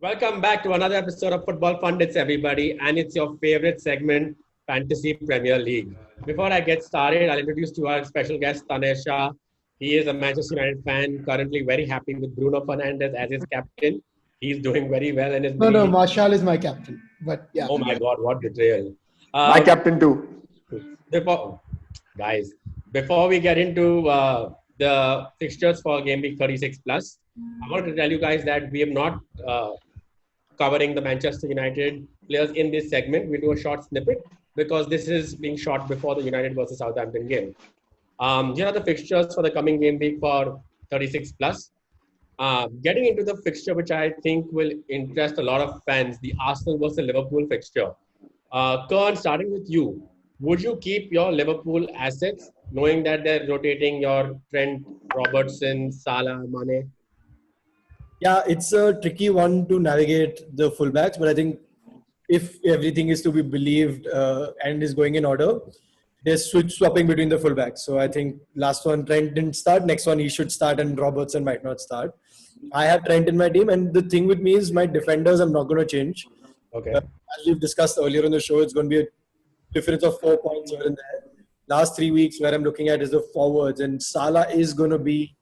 Welcome back to another episode of Football Pundits, everybody, and it's your favorite segment, Fantasy Premier League. Before I get started, I'll introduce to our special guest, Tanesha. He is a Manchester United fan, currently very happy with Bruno Fernandes as his captain. He's doing very well in his No, mini no, league. Marshall is my captain. But yeah, Oh my God, what betrayal! My Um, captain too. before guys, before we get into the fixtures for Game Week 36 plus, I want to tell you guys that we have not covering the Manchester United players in this segment. We'll do a short snippet because this is being shot before the United versus Southampton game. Here are the fixtures for the coming game week for 36 plus. Getting into the fixture, which I think will interest a lot of fans, the Arsenal versus Liverpool fixture. Kern, starting with you, would you keep your Liverpool assets knowing that they're rotating your Trent, Robertson, Salah, Mane? Yeah, it's a tricky one to navigate the fullbacks, but I think if everything is to be believed and is going in order, there's switch swapping between the fullbacks. So I think last one Trent didn't start, next one he should start, and Robertson might not start. I have Trent in my team, and the thing with me is my defenders I'm not going to change. Okay. As we've discussed earlier in the show, it's going to be a difference of 4 points here and there. Last 3 weeks, where I'm looking at is the forwards, and Salah is going to be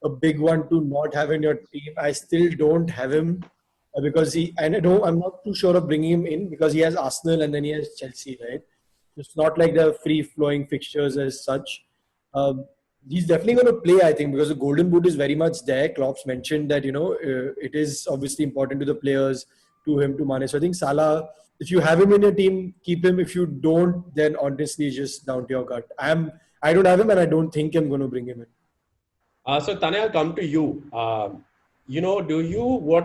a big one to not have in your team. I still don't have him because and I don't, I'm not too sure of bringing him in because he has Arsenal and then he has Chelsea, right? It's not like the free flowing fixtures as such. He's definitely going to play, I think, because the golden boot is very much there. Klopp's mentioned that it is obviously important to the players, to him, to Mane. So I think Salah, if you have him in your team, keep him. If you don't, then honestly, it's just down to your gut. I don't have him, and I don't think I'm going to bring him in. So Tanya, I'll come to you. What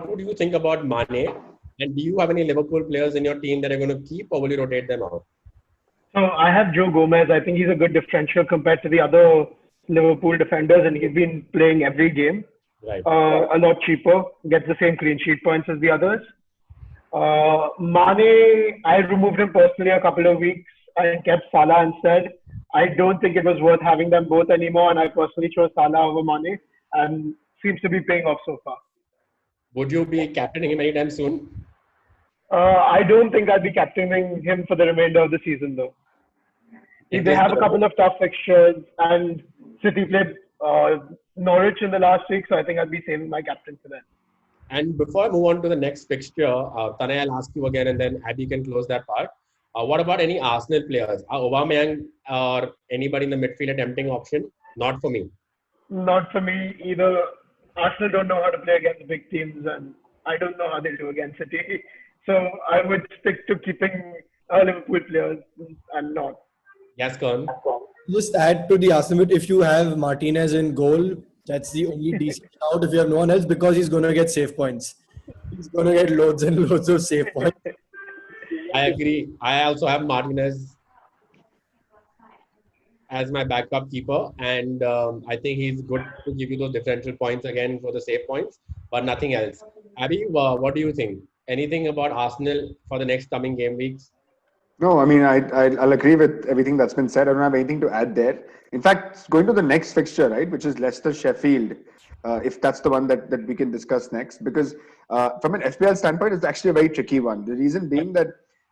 would you think about Mane? And do you have any Liverpool players in your team that are going to keep, or will you rotate them out? So I have Joe Gomez. I think he's a good differential compared to the other Liverpool defenders, and he's been playing every game. Right. A lot cheaper, gets the same clean sheet points as the others. Mane, I removed him personally a couple of weeks and kept Salah instead. I don't think it was worth having them both anymore, and I personally chose Salah over Mane, and seems to be paying off so far. Would you be captaining him anytime soon? I don't think I'll be captaining him for the remainder of the season, though. If They there's have a no- couple of tough fixtures, and City played Norwich in the last week, so I think I'll be saving my captain for that. And before I move on to the next fixture, Tanya, I'll ask you again, and then Abby can close that part. What about any Arsenal players? Are Aubameyang or anybody in the midfield a tempting option? Not for me. Not for me either. Arsenal don't know how to play against big teams, and I don't know how they'll do against City. So I would stick to keeping Liverpool players and not. Yes, Kern. Just add to the Arsenal bit, if you have Martinez in goal, that's the only decent out if you have no one else because he's going to get save points. He's going to get loads and loads of save points. I agree. I also have Martinez as my backup keeper, and I think he's good to give you those differential points again for the save points, but nothing else. Abby, what do you think? Anything about Arsenal for the next coming game weeks? No, I mean, I'll agree with everything that's been said. I don't have anything to add there. In fact, going to the next fixture, right, which is Leicester Sheffield, if that's the one that we can discuss next, because from an FPL standpoint, it's actually a very tricky one. The reason being that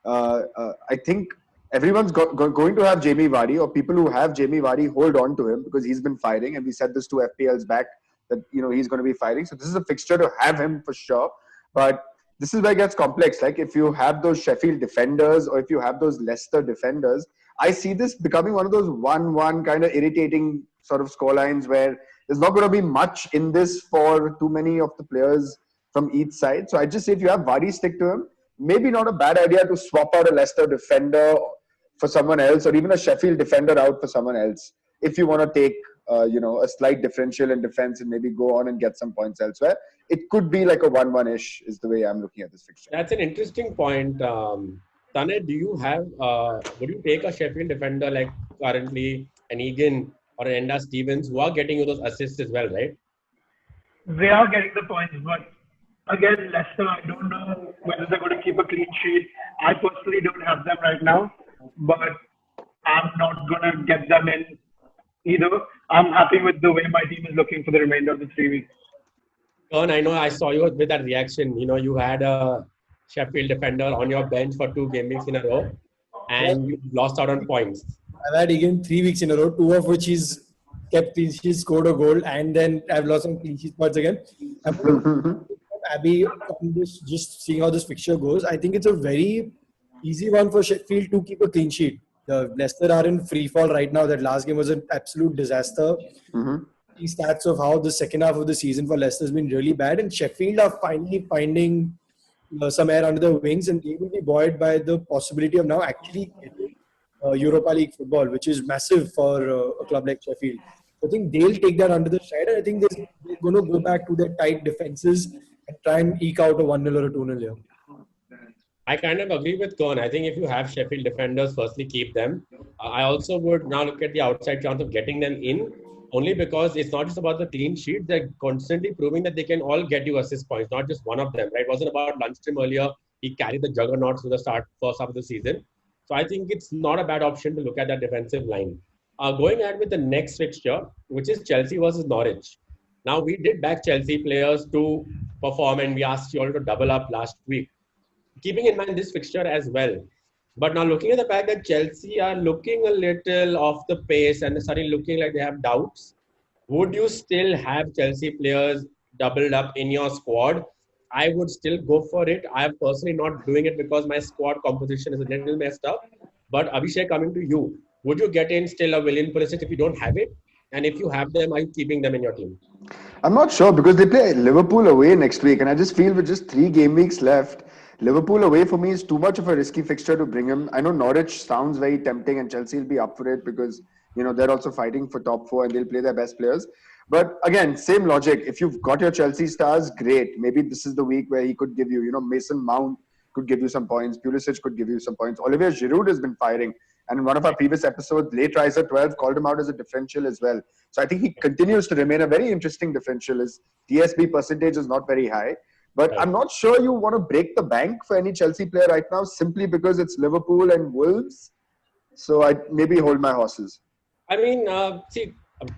I think everyone's going to have Jamie Vardy, or people who have Jamie Vardy hold on to him because he's been firing, and we said this 2 FPLs back that he's going to be firing. So this is a fixture to have him for sure, but this is where it gets complex. Like if you have those Sheffield defenders or if you have those Leicester defenders, I see this becoming one of those 1-1 kind of irritating sort of scorelines where there's not going to be much in this for too many of the players from each side. So I just say if you have Vardy, stick to him. Maybe not a bad idea to swap out a Leicester defender for someone else, or even a Sheffield defender out for someone else if you want to take a slight differential in defense and maybe go on and get some points elsewhere. It could be like a 1-1-ish is the way I'm looking at this fixture. That's an interesting point. Tane, do you have, would you take a Sheffield defender like currently an Egan or an Enda Stevens who are getting you those assists as well, right? They are getting the points, but again, Leicester, I don't know whether they're going to keep a clean sheet. I personally don't have them right now, but I'm not going to get them in either. I'm happy with the way my team is looking for the remainder of the 3 weeks. Karan, I know I saw you with that reaction. You had a Sheffield defender on your bench for 2 game weeks in a row, and you lost out on points. I've had again 3 weeks in a row, two of which he's kept clean sheets, scored a goal, and then I've lost some clean sheet spots again. I'm going to Abby on this, just seeing how this fixture goes. I think it's a very easy one for Sheffield to keep a clean sheet. The Leicester are in free fall right now. That last game was an absolute disaster. The stats of how the second half of the season for Leicester has been really bad, and Sheffield are finally finding some air under the wings, and they will be buoyed by the possibility of now actually getting Europa League football, which is massive for a club like Sheffield. I think they'll take that under the stride, and I think they're going to go back to their tight defenses and try and eke out a 1-0 or a 2-0 here. I kind of agree with Karan. I think if you have Sheffield defenders, firstly keep them. I also would now look at the outside chance of getting them in, only because it's not just about the clean sheet. They're constantly proving that they can all get you assist points, not just one of them. Right? It wasn't about Lundstram earlier. He carried the juggernaut through the first half of the season. So I think it's not a bad option to look at that defensive line. Going ahead with the next fixture, which is Chelsea versus Norwich. Now, we did back Chelsea players to perform, and we asked you all to double up last week, keeping in mind this fixture as well. But now looking at the fact that Chelsea are looking a little off the pace and suddenly looking like they have doubts, would you still have Chelsea players doubled up in your squad? I would still go for it. I am personally not doing it because my squad composition is a little messed up. But Abhishek, coming to you, would you get in still a Willian Pulisic if you don't have it? And if you have them, are you keeping them in your team? I'm not sure because they play Liverpool away next week, and I just feel with just 3 game weeks left, Liverpool away for me is too much of a risky fixture to bring him. I know Norwich sounds very tempting, and Chelsea will be up for it because they're also fighting for top 4 and they'll play their best players. But again, same logic. If you've got your Chelsea stars, great. Maybe this is the week where he could give you, Mason Mount could give you some points. Pulisic could give you some points. Olivier Giroud has been firing. And in one of our previous episodes, Late Riser 12 called him out as a differential as well. So I think he continues to remain a very interesting differential. His TSB percentage is not very high. But I'm not sure you want to break the bank for any Chelsea player right now simply because it's Liverpool and Wolves. So I maybe hold my horses. I mean, see,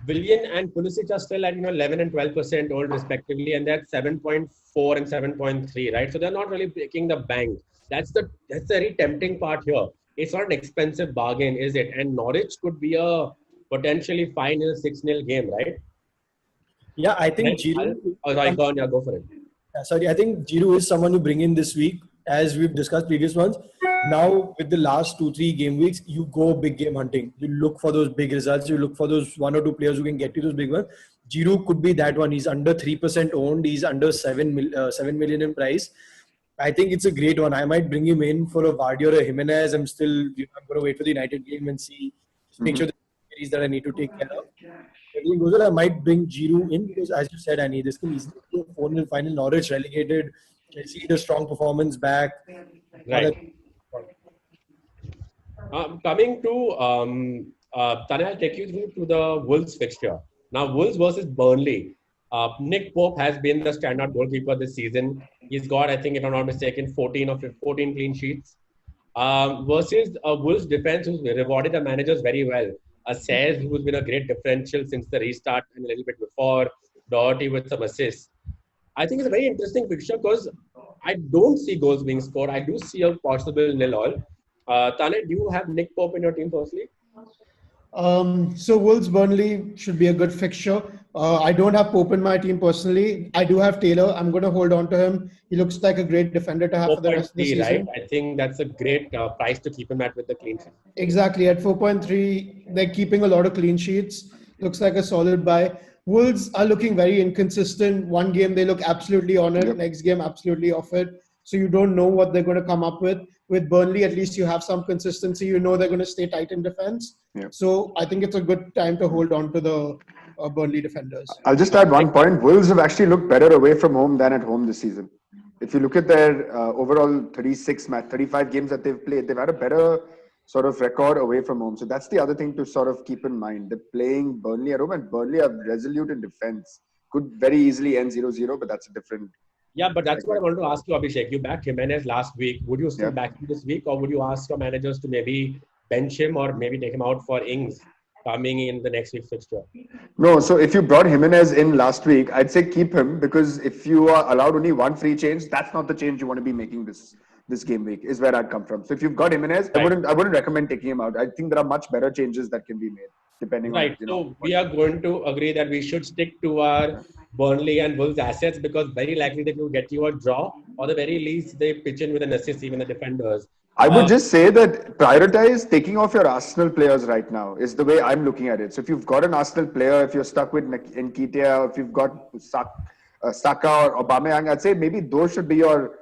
Willian and Pulisic are still at 11 and 12% old respectively, and they're at 7.4 and 7.3, right? So they're not really breaking the bank. That's the very tempting part here. It's not an expensive bargain, is it? And Norwich could be a potentially 5-0, 6-0 game, right? Yeah, I think Giroud. Go for it. I think Giroud is someone to bring in this week, as we've discussed previous ones. Now, with the last 2-3 game weeks, you go big game hunting. You look for those big results. You look for those 1 or 2 players who can get you those big ones. Giroud could be that one. He's under 3% owned. He's under 7 million in price. I think it's a great one. I might bring him in for a Vardy or a Jimenez. I'm going to wait for the United game and see. Just make sure the series that I need to take care of. Everything goes well, I might bring Giroud in because, as you said, Annie, this can easily be a 4-0 final. Norwich relegated. Chelsea the strong performance back. Right. Coming to Tanya, I'll take you through to the Wolves fixture. Now, Wolves versus Burnley. Nick Pope has been the standout goalkeeper this season. He's got, I think, if I'm not mistaken, 14 clean sheets. Versus Wolves defense, who's rewarded the managers very well. Says, who's been a great differential since the restart and a little bit before. Doherty with some assists. I think it's a very interesting fixture because I don't see goals being scored. I do see a possible 0-0. Tanya, do you have Nick Pope in your team firstly? So Wolves Burnley should be a good fixture. I don't have Pope in my team personally. I do have Taylor. I'm going to hold on to him. He looks like a great defender to have for the rest of the season. Right? I think that's a great price to keep him at with the clean sheet. Exactly. At 4.3, they're keeping a lot of clean sheets. Looks like a solid buy. Wolves are looking very inconsistent. One game they look absolutely on it. Next game absolutely off it. So you don't know what they're going to come up with. With Burnley, at least you have some consistency. You know they're going to stay tight in defense. So I think it's a good time to hold on to the Burnley defenders. I'll just add one point. Wolves have actually looked better away from home than at home this season. If you look at their overall 35 games that they've played, they've had a better sort of record away from home. So that's the other thing to sort of keep in mind. They're playing Burnley at home, and Burnley are resolute in defense. Could very easily end 0-0, but that's a different... Yeah, but that's what I wanted to ask you, Abhishek. You backed Jimenez last week. Would you still back him this week, or would you ask your managers to maybe bench him or maybe take him out for Ings? coming in the next week's fixture? No, so if you brought Jimenez in last week, I'd say keep him, because if you are allowed only one free change, that's not the change you want to be making this game week, is where I'd come from. So if you've got Jimenez, Right. I wouldn't recommend taking him out. I think there are much better changes that can be made depending Right. on, you So know. we are going to agree that we should stick to our Burnley and Wolves assets, because very likely they will get you a draw, or the very least they pitch in with an assist, even the defenders. I would just say that prioritize taking off your Arsenal players right now is the way I'm looking at it. So if you've got an Arsenal player, if you're stuck with Nketiah, if you've got Saka or Aubameyang, I'd say maybe those should be your,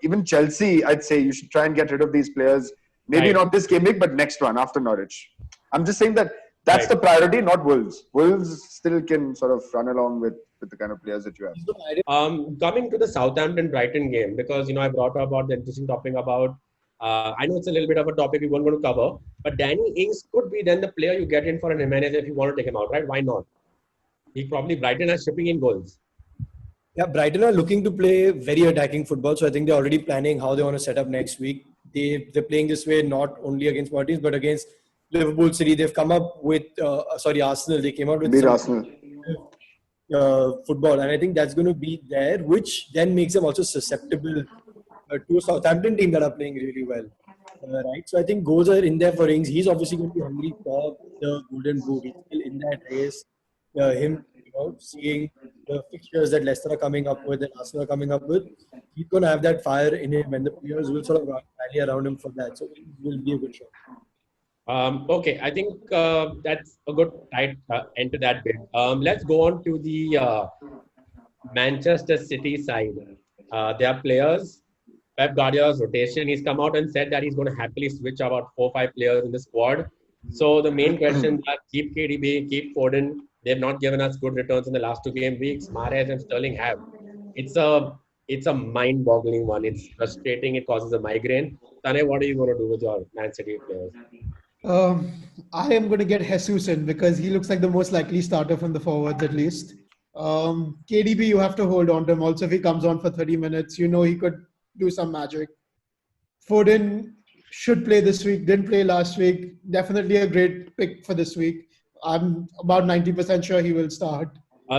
even Chelsea, I'd say you should try and get rid of these players. Maybe Right. not this game week, but next one after Norwich. I'm just saying that that's Right. the priority, not Wolves. Wolves still can sort of run along with the kind of players that you have. Coming to the Southampton Brighton game, because I brought up about the interesting topic about. I know it's a little bit of a topic we weren't going to cover, but Danny Ings could be then the player you get in for an Jimenez if you want to take him out, right? Why not? He probably Brighton are shipping in goals. Yeah, Brighton are looking to play very attacking football, so I think they're already planning how they want to set up next week. They're playing this way not only against more teams, but against Liverpool, City. They've come up with Arsenal. They came out with Beat some Arsenal. football, and I think that's going to be there, which then makes them also susceptible to a Southampton team that are playing really well. Right, so I think goals are in there for Ings. He's obviously going to be hungry for the Golden Boot. He's still in that race. Him, seeing the fixtures that Leicester are coming up with and Arsenal are coming up with, he's going to have that fire in him, and the players will sort of rally around him for that. So it will be a good shot. Okay, I think that's a good tight end to that bit. Let's go on to the Manchester City side. Their players, Pep Guardiola's rotation. He's come out and said that he's going to happily switch about 4 or 5 players in the squad. So the main questions are keep KDB, keep Foden. They've not given us good returns in the last 2 game weeks. Mahrez and Sterling have. It's a mind-boggling one. It's frustrating. It causes a migraine. Tane, what are you going to do with your Man City players? I am going to get Jesus in because he looks like the most likely starter from the forwards at least. KDB, you have to hold on to him. Also, if he comes on for 30 minutes, he could do some magic. Foden should play this week, didn't play last week. Definitely a great pick for this week. I'm about 90% sure he will start.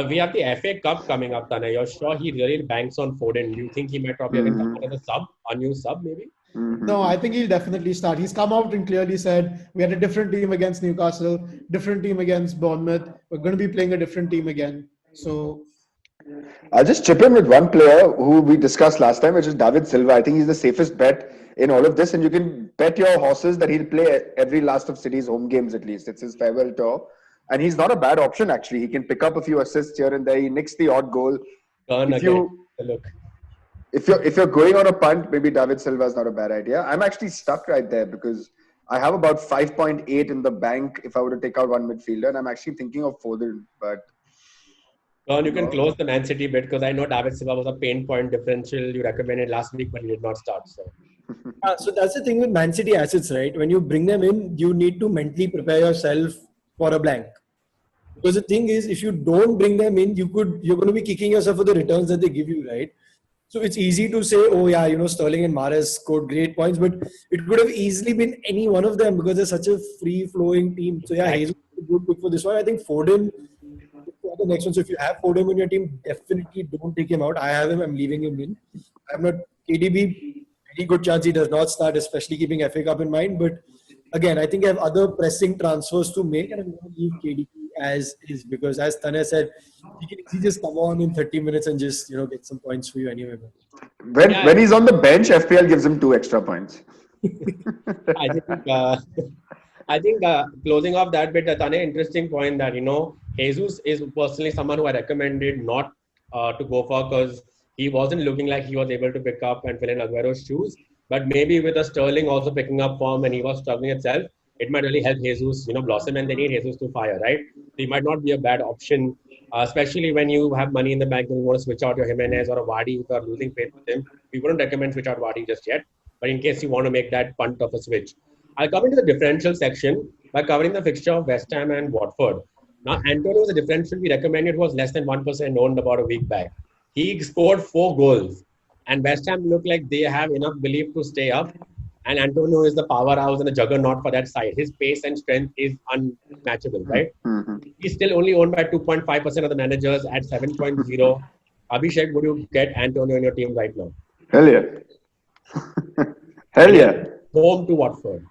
We have the FA Cup coming up, Tane. You're sure he really banks on Foden? You think he might probably have come out as a sub, a new sub maybe? No, I think he'll definitely start. He's come out and clearly said, we had a different team against Newcastle, different team against Bournemouth. We're going to be playing a different team again. So I'll just chip in with one player who we discussed last time, which is David Silva. I think he's the safest bet in all of this, and you can bet your horses that he'll play every last of City's home games at least. It's his farewell tour. And he's not a bad option, actually. He can pick up a few assists here and there. He nicks the odd goal. Turn If again. you- Look. If you're going on a punt, maybe David Silva is not a bad idea. I'm actually stuck right there because I have about 5.8 in the bank if I were to take out one midfielder, and I'm actually thinking of Foden. But Turn, you can close the Man City bit because I know David Silva was a pain point differential you recommended last week, but he did not start. So that's the thing with Man City assets, right? When you bring them in, you need to mentally prepare yourself for a blank. Because the thing is, if you don't bring them in, you're going to be kicking yourself for the returns that they give you, right? So it's easy to say, oh yeah, Sterling and Mahrez scored great points, but it could have easily been any one of them because they're such a free-flowing team. So yeah, he's a good pick for this one. I think Foden for the next one. So if you have Foden in your team, definitely don't take him out. I have him. I'm leaving him in. I'm not KDB. Very good chance he does not start, especially keeping FA Cup in mind. But again, I think I have other pressing transfers to make, and I'm going to leave KDB as is because, as Tane said, he just come on in 30 minutes and just get some points for you anyway. when he's on the bench, FPL gives him 2 extra points. I think closing off that bit, Tane, interesting point that Jesus is personally someone who I recommended not to go for because he wasn't looking like he was able to pick up and fill in Aguero's shoes. But maybe with a Sterling also picking up form and he was struggling itself, it might really help Jesus, blossom, and they need Jesus to fire, right? He might not be a bad option, especially when you have money in the bank and you want to switch out your Jimenez or a Vardy if you are losing faith with him. We wouldn't recommend switch out Vardy just yet, but in case you want to make that punt of a switch. I'll come into the differential section by covering the fixture of West Ham and Watford. Now, Antonio's differential we recommended was less than 1% owned about a week back. He scored 4 goals, and West Ham look like they have enough belief to stay up. And Antonio is the powerhouse and the juggernaut for that side. His pace and strength is unmatchable, right? He's still only owned by 2.5% of the managers at 7.0. Abhishek, would you get Antonio in your team right now? Hell yeah. Hell yeah. Home to Watford.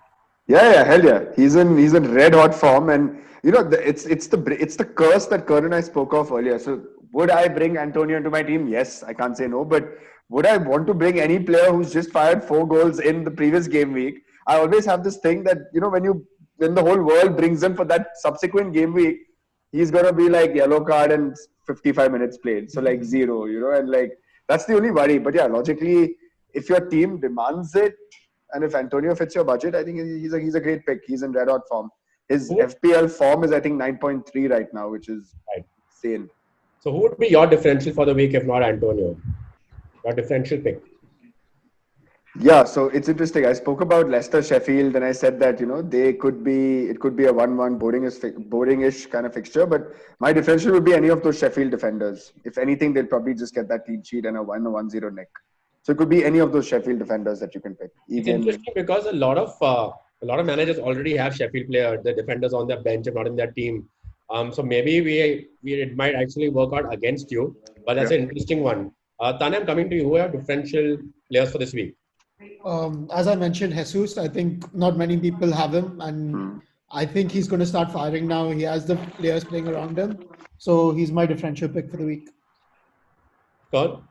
Yeah, hell yeah. He's in red hot form, and you know it's the curse that Kern and I spoke of earlier. So would I bring Antonio into my team? Yes, I can't say no. But would I want to bring any player who's just fired 4 goals in the previous game week? I always have this thing that when the whole world brings him for that subsequent game week, he's gonna be like yellow card and 55 minutes played, so like 0, and like that's the only worry. But yeah, logically, if your team demands it, and if Antonio fits your budget, I think he's a great pick. He's in red hot form. His FPL form is I think 9.3 right now, which is insane. So who would be your differential for the week if not Antonio? Your differential pick. Yeah, so it's interesting. I spoke about Leicester Sheffield, and I said that it could be a 1-1 boring-ish kind of fixture. But my differential would be any of those Sheffield defenders. If anything, they'll probably just get that clean sheet and a 1-0 nick. So it could be any of those Sheffield defenders that you can pick. It's interesting because a lot of managers already have Sheffield players, the defenders on their bench and not in their team. So maybe it might actually work out against you. But that's an interesting one. Tanya, I'm coming to you. Who are differential players for this week? As I mentioned, Jesus, I think not many people have him, and I think he's going to start firing now. He has the players playing around him, so he's my differential pick for the week. God?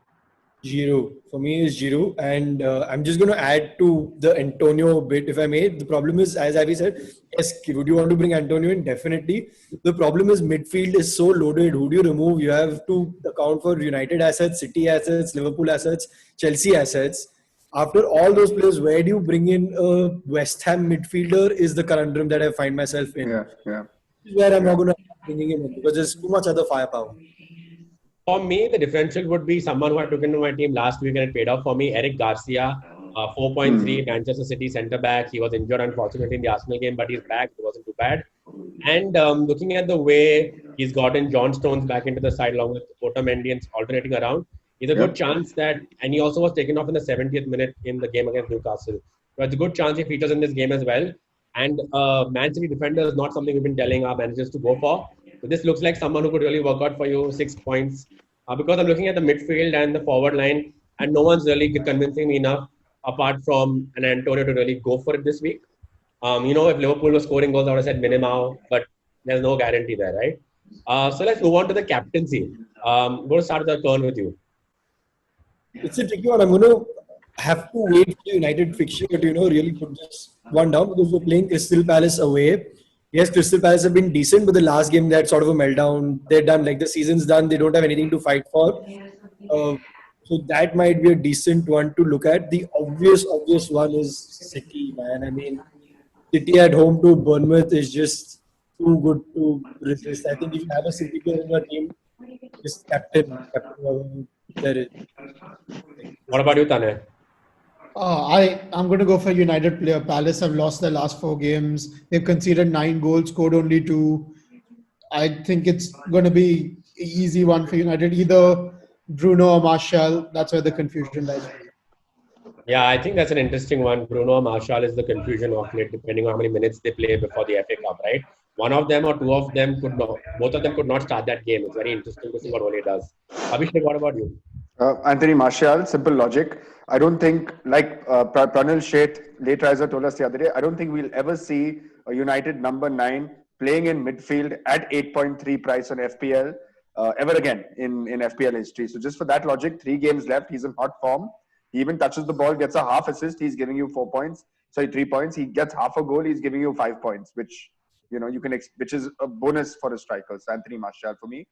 Giroud. For me is Giroud, and I'm just going to add to the Antonio bit if I may. The problem is, as Avi said, yes, would you want to bring Antonio in? Definitely. The problem is midfield is so loaded. Who do you remove? You have to account for United assets, City assets, Liverpool assets, Chelsea assets. After all those players, where do you bring in a West Ham midfielder is the conundrum that I find myself in. Yeah. This is where I'm not going to bring him in because there's too much other firepower. For me, the differential would be someone who I took into my team last week and it paid off for me, Eric Garcia, 4.3, Manchester City centre-back. He was injured, unfortunately, in the Arsenal game, but he's back. It wasn't too bad. And looking at the way he's gotten John Stones back into the side along with Otamendi and alternating around, he's a good chance that, and he also was taken off in the 70th minute in the game against Newcastle. So it's a good chance he features in this game as well. And Man City defender is not something we've been telling our managers to go for. So this looks like someone who could really work out for you, 6 points. Because I'm looking at the midfield and the forward line, and no one's really convincing me enough, apart from an Antonio, to really go for it this week. If Liverpool was scoring goals, I would have said Minimao, but there's no guarantee there, right? So let's move on to the captaincy. I'm going to start the turn with you. It's a tricky one. I'm going to have to wait for the United fixture to really put this one down because we're playing Crystal Palace away. Yes, Crystal Palace have been decent, but the last game they had sort of a meltdown. They're done. Like the season's done. They don't have anything to fight for. So that might be a decent one to look at. The obvious one is City, man. I mean, City at home to Bournemouth is just too good to resist. I think if you have a City player in your team, just captain. There is. What about you, Tanya? I'm going to go for United player. Palace have lost their last 4 games. They've conceded 9 goals, scored only 2. I think it's going to be an easy one for United. Either Bruno or Martial. That's where the confusion lies. Yeah, I think that's an interesting one. Bruno or Martial is the confusion of it, depending on how many minutes they play before the FA Cup, right? One of them or two of them could not. Both of them could not start that game. It's very interesting to see what Ole does. Abhishek, what about you? Anthony Martial, simple logic. I don't think, like Pranil Sheth, late riser, told us the other day, I don't think we'll ever see a United number 9 playing in midfield at 8.3 price on FPL ever again in FPL history. So just for that logic, 3 games left. He's in hot form. He even touches the ball, gets a half assist. He's giving you 3 points. He gets half a goal. He's giving you 5 points, which which is a bonus for a striker. So Anthony Martial for me,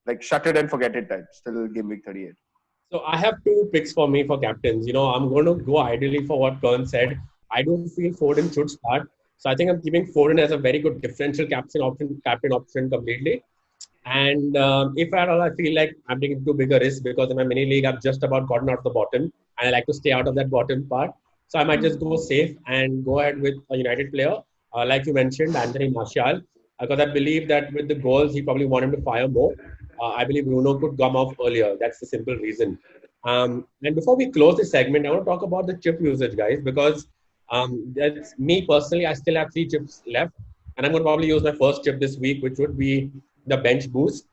like shut it and forget it type. Still game week 38. So I have 2 picks for me for captains. I'm going to go ideally for what Kern said. I do feel Foden should start. So I think I'm keeping Foden as a very good differential captain option completely. And if at all I feel like I'm taking too big a risk because in my mini league I've just about gotten out of the bottom and I like to stay out of that bottom part. So I might just go safe and go ahead with a United player. Like you mentioned, Anthony Martial. Because I believe that with the goals, he probably wanted to fire more. I believe Bruno could come off earlier. That's the simple reason. And before we close this segment, I want to talk about the chip usage, guys, because That's me personally. I still have 3 chips left, and I'm going to probably use my first chip this week, which would be the bench boost.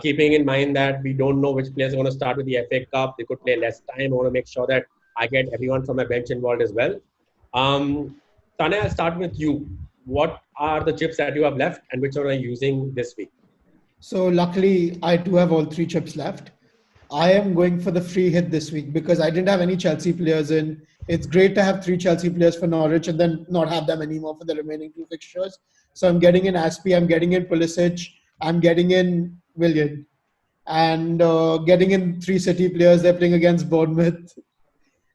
Keeping in mind that we don't know which players are going to start with the FA Cup, they could play less time. I want to make sure that I get everyone from my bench involved as well. Tanay, I'll start with you. What are the chips that you have left, and which are you using this week? So luckily, I do have all 3 chips left. I am going for the free hit this week because I didn't have any Chelsea players in. It's great to have 3 Chelsea players for Norwich and then not have them anymore for the remaining 2 fixtures. So I'm getting in Aspie, I'm getting in Pulisic, I'm getting in Willian, and getting in 3 City players. They're playing against Bournemouth,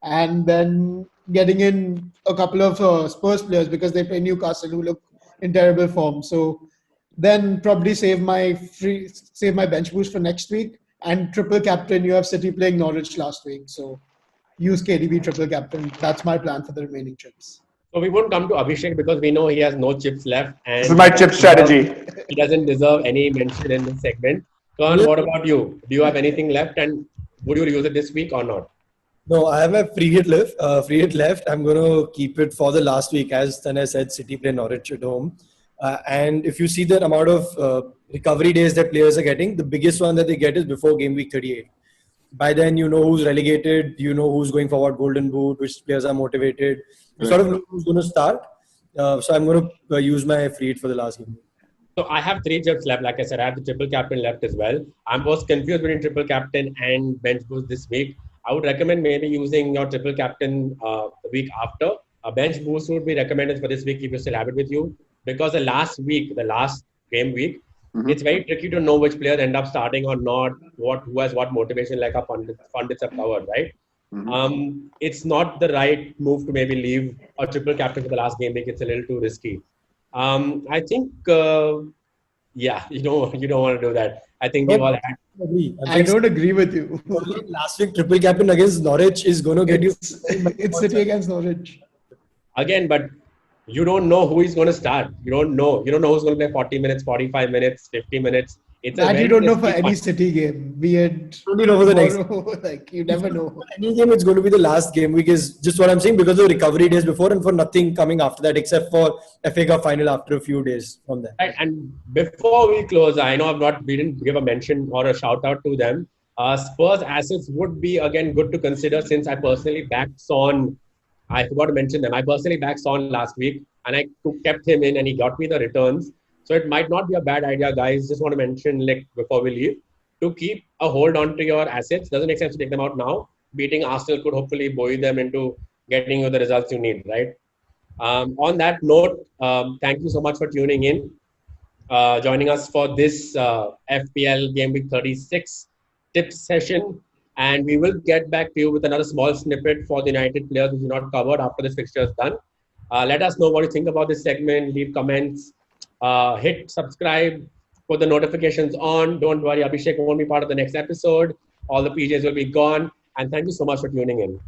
and then getting in a couple of Spurs players because they play Newcastle, who look in terrible form. So then probably save my bench boost for next week. And triple captain, you have City playing Norwich last week, so use KDB triple captain. That's my plan for the remaining chips. So we won't come to Abhishek because we know he has no chips left, and This is my chip strategy. he doesn't deserve any mention in this segment. Karan, what about you? Do you have anything left, and would you use it this week or not? No, I have a free hit left. I'm going to keep it for the last week. As Tanay said, City play Norwich at home. And if you see the amount of recovery days that players are getting, the biggest one that they get is before game week 38. By then, you know who's relegated, you know who's going for what golden boot, which players are motivated. You sort of know who's going to start. So I'm going to use my free hit for the last game. So I have 3 chips left. Like I said, I have the triple captain left as well. I was confused between triple captain and bench boost this week. I would recommend maybe using your triple captain the week after. A bench boost would be recommended for this week if you still have it with you. Because the last game week, it's very tricky to know which players end up starting or not, who has what motivation, like our pundits have covered, right? It's not the right move to maybe leave a triple captain for the last game week. It's a little too risky. I think, you don't want to do that. I think we all had. I don't agree with you. Last week, triple captain against Norwich is going to get you. It's City against Norwich. Again, but you don't know who is going to start. You don't know who's going to play 40 minutes, 45 minutes, 50 minutes. It's you don't know for any City game. Be it only know for the next. Like you never know. Any game, it's going to be the last game week. Is just what I'm saying because of recovery days before and for nothing coming after that except for FA Cup final after a few days from there. Right, and before we close, I know we didn't give a mention or a shout out to them. Spurs assets would be again good to consider since I personally backed Son. I forgot to mention them. I personally backed Son last week and I kept him in and he got me the returns. So it might not be a bad idea, guys. Just want to mention, like before we leave, to keep a hold on to your assets. Doesn't make sense to take them out now. Beating Arsenal could hopefully buoy them into getting you the results you need, right? On that note, thank you so much for tuning in, joining us for this FPL Game Week 36 tips session. And we will get back to you with another small snippet for the United players which we not covered after this fixture is done. Let us know what you think about this segment. Leave comments. Hit subscribe. Put the notifications on. Don't worry, Abhishek won't be part of the next episode. All the PJs will be gone. And thank you so much for tuning in.